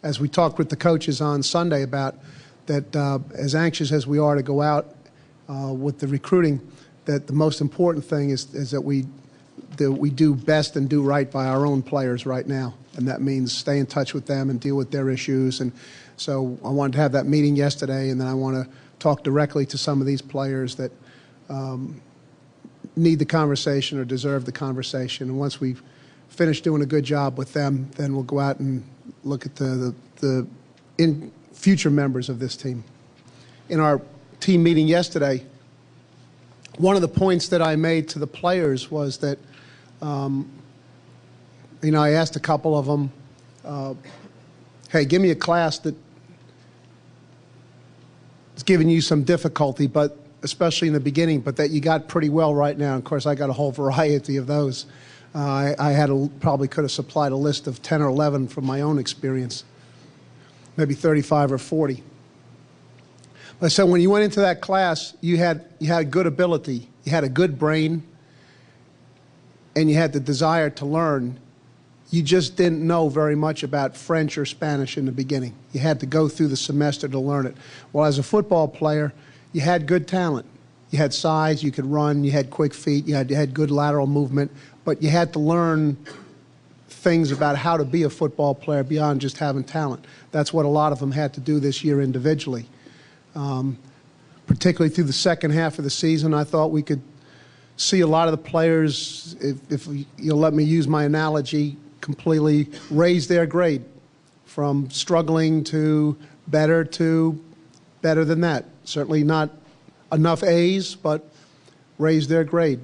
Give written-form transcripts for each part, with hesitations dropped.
as we talked with the coaches on Sunday about that, as anxious as we are to go out with the recruiting, that the most important thing is that we do best and do right by our own players right now, and that means stay in touch with them and deal with their issues. And so I wanted to have that meeting yesterday, and then I want to talk directly to some of these players that need the conversation or deserve the conversation. And once we've finished doing a good job with them, then we'll go out and look at the future members of this team. In our team meeting yesterday, one of the points that I made to the players was that, I asked a couple of them, hey, give me a class that is giving you some difficulty, but especially in the beginning, but that you got pretty well right now. Of course, I got a whole variety of those. I probably could have supplied a list of 10 or 11 from my own experience, maybe 35 or 40. But so when you went into that class, you had good ability, you had a good brain, and you had the desire to learn. You just didn't know very much about French or Spanish in the beginning. You had to go through the semester to learn it. Well, as a football player, you had good talent. You had size, you could run, you had quick feet, you had good lateral movement, but you had to learn things about how to be a football player beyond just having talent. That's what a lot of them had to do this year individually. Particularly through the second half of the season, I thought we could see a lot of the players, if you'll let me use my analogy, completely raise their grade from struggling to better than that. Certainly not enough A's, but raise their grade.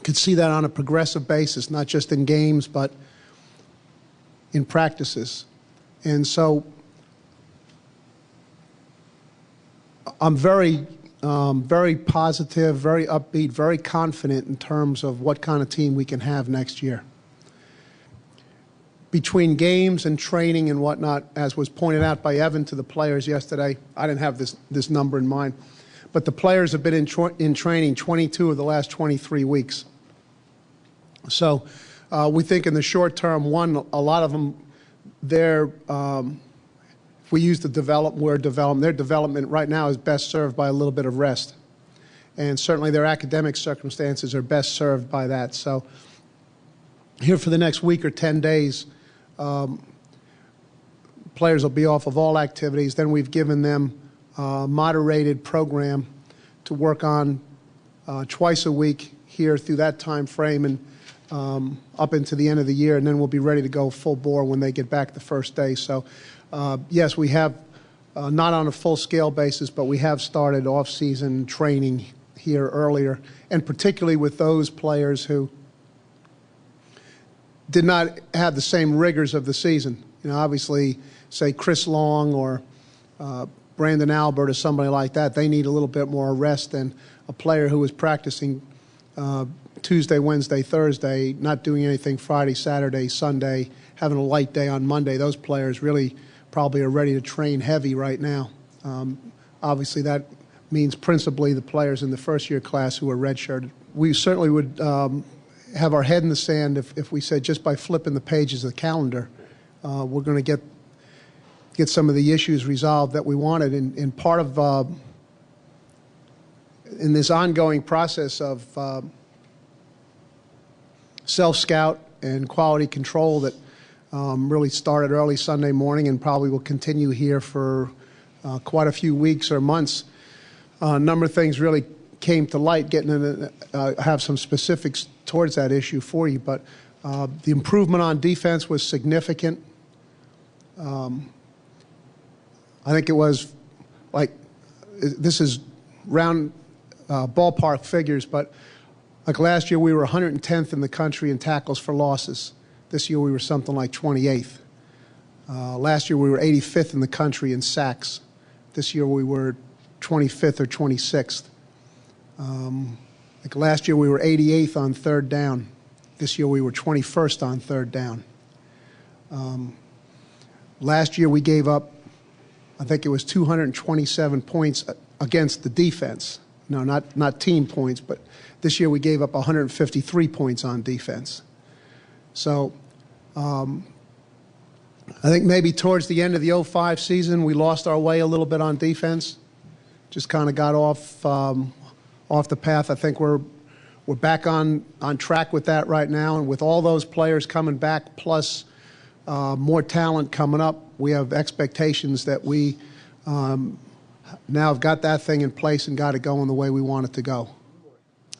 Could see that on a progressive basis, not just in games, but in practices. And so I'm very positive, very upbeat, very confident in terms of what kind of team we can have next year. Between games and training and whatnot, as was pointed out by Evan to the players yesterday, I didn't have this number in mind, but the players have been in training 22 of the last 23 weeks. So we think in the short term, a lot of them, if we use the word development, their development right now is best served by a little bit of rest. And certainly their academic circumstances are best served by that. So here for the next week or 10 days, players will be off of all activities. Then we've given them a moderated program to work on twice a week here through that time frame and up into the end of the year, and then we'll be ready to go full bore when they get back the first day. So yes, we have, not on a full-scale basis, but we have started off-season training here earlier, and particularly with those players who did not have the same rigors of the season. Obviously, say Chris Long or Brandon Albert or somebody like that, they need a little bit more rest than a player who was practicing Tuesday, Wednesday, Thursday, not doing anything Friday, Saturday, Sunday, having a light day on Monday. Those players really probably are ready to train heavy right now. Obviously, that means principally the players in the first-year class who are redshirted. We certainly would have our head in the sand if we said just by flipping the pages of the calendar, we're going to get some of the issues resolved that we wanted. And part of in this ongoing process of self-scout and quality control that really started early Sunday morning and probably will continue here for quite a few weeks or months, a number of things really came to light. Have some specifics towards that issue for you, but the improvement on defense was significant. I think it was this is round ballpark figures, but like last year we were 110th in the country in tackles for losses. This year we were something like 28th. Last year we were 85th in the country in sacks. This year we were 25th or 26th. Like last year we were 88th on third down. This year we were 21st on third down. Last year we gave up, I think it was 227 points against the defense. No, not team points, but this year we gave up 153 points on defense. So I think maybe towards the end of the '05 season, we lost our way a little bit on defense. Just kind of got off the path. I think we're back on track with that right now, and with all those players coming back, plus more talent coming up, we have expectations that we now have got that thing in place and got it going the way we want it to go.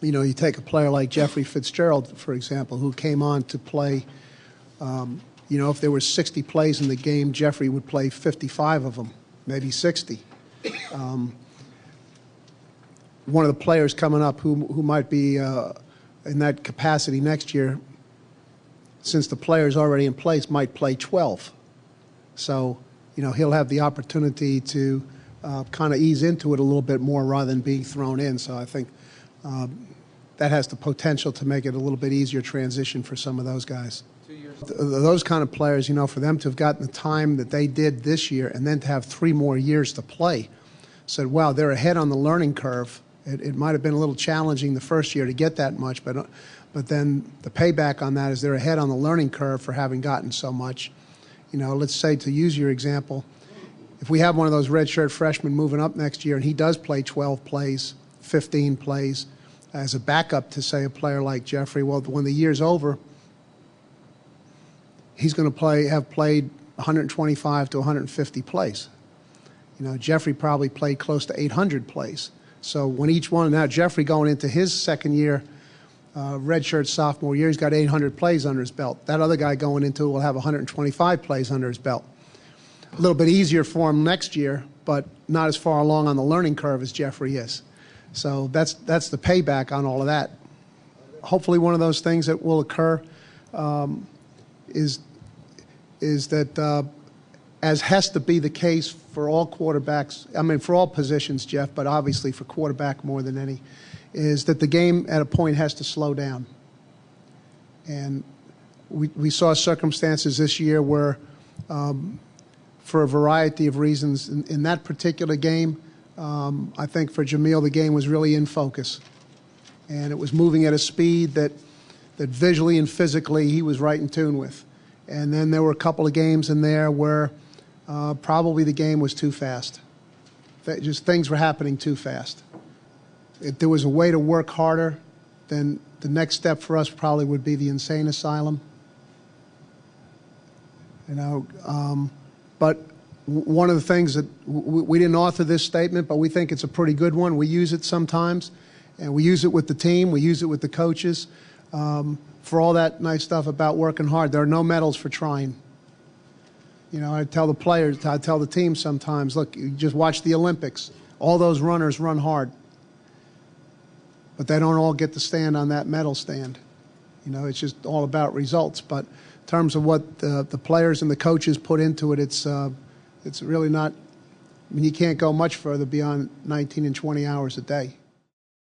You know, you take a player like Jeffrey Fitzgerald, for example, who came on to play. You know, if there were 60 plays in the game, Jeffrey would play 55 of them, maybe 60. One of the players coming up who might be in that capacity next year, since the player's already in place, might play 12. So, you know, he'll have the opportunity to kind of ease into it a little bit more rather than being thrown in. So I think that has the potential to make it a little bit easier transition for some of those guys. Those kind of players, you know, for them to have gotten the time that they did this year and then to have 3 more years to play, said, wow, they're ahead on the learning curve. It might have been a little challenging the first year to get that much, but then the payback on that is they're ahead on the learning curve for having gotten so much. You know, let's say, to use your example, if we have one of those redshirt freshmen moving up next year and he does play 12 plays, 15 plays as a backup to, say, a player like Jeffrey, well, when the year's over, he's going to have played 125 to 150 plays. You know, Jeffrey probably played close to 800 plays. So when each one, now Jeffrey going into his second year, redshirt sophomore year, he's got 800 plays under his belt. That other guy going into it will have 125 plays under his belt. A little bit easier for him next year, but not as far along on the learning curve as Jeffrey is. So that's the payback on all of that. Hopefully one of those things that will occur is that, as has to be the case for all quarterbacks, I mean for all positions, Jeff, but obviously for quarterback more than any, is that the game at a point has to slow down. And we saw circumstances this year where, for a variety of reasons, in that particular game, I think for Jamil the game was really in focus. And it was moving at a speed that visually and physically he was right in tune with. And then there were a couple of games in there where probably the game was too fast. Just things were happening too fast. If there was a way to work harder, then the next step for us probably would be the insane asylum. You know, but one of the things that we didn't author this statement, but we think it's a pretty good one. We use it sometimes, and we use it with the team. We use it with the coaches. For all that nice stuff about working hard, there are no medals for trying. You know, I tell the players, I tell the team sometimes, look, you just watch the Olympics. All those runners run hard, but they don't all get to stand on that medal stand. You know, it's just all about results. But in terms of what the players and the coaches put into it, it's really not. I mean, you can't go much further beyond 19 and 20 hours a day.